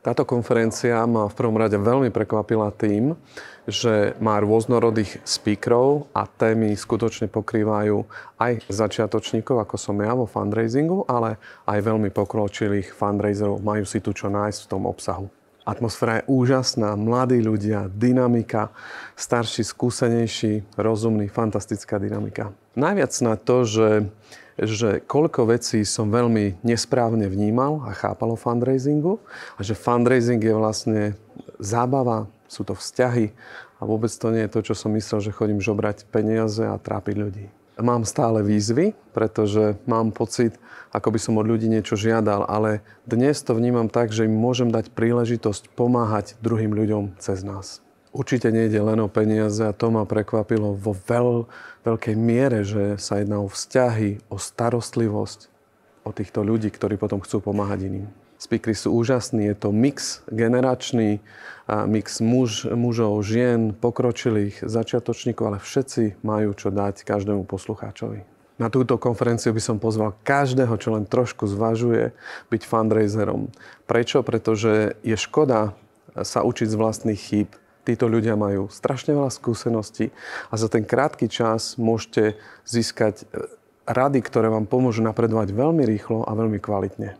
Táto konferencia ma v prvom rade veľmi prekvapila tým, že má rôznorodých speakerov a témy skutočne pokrývajú aj začiatočníkov, ako som ja vo fundraisingu, ale aj veľmi pokročilých fundraiserov. Majú si tu čo nájsť v tom obsahu. Atmosféra je úžasná, mladí ľudia, dynamika, starší, skúsenejší, rozumný, fantastická dynamika. Najviac na to, že koľko vecí som veľmi nesprávne vnímal a chápal o fundraisingu a že fundraising je vlastne zábava, sú to vzťahy a vôbec to nie je to, čo som myslel, že chodím žobrať peniaze a trápiť ľudí. Mám stále výzvy, pretože mám pocit, ako by som od ľudí niečo žiadal, ale dnes to vnímam tak, že im môžem dať príležitosť pomáhať druhým ľuďom cez nás. Určite nejde len o peniaze a to ma prekvapilo vo veľkej miere, že sa jedná o vzťahy, o starostlivosť, o týchto ľudí, ktorí potom chcú pomáhať iným. Speakery sú úžasní, je to mix generačný, mix mužov, žien, pokročilých, začiatočníkov, ale všetci majú čo dať každému poslucháčovi. Na túto konferenciu by som pozval každého, čo len trošku zvažuje byť fundraiserom. Prečo? Pretože je škoda sa učiť z vlastných chýb. Títo ľudia majú strašne veľa skúseností a za ten krátky čas môžete získať rady, ktoré vám pomôžu napredovať veľmi rýchlo a veľmi kvalitne.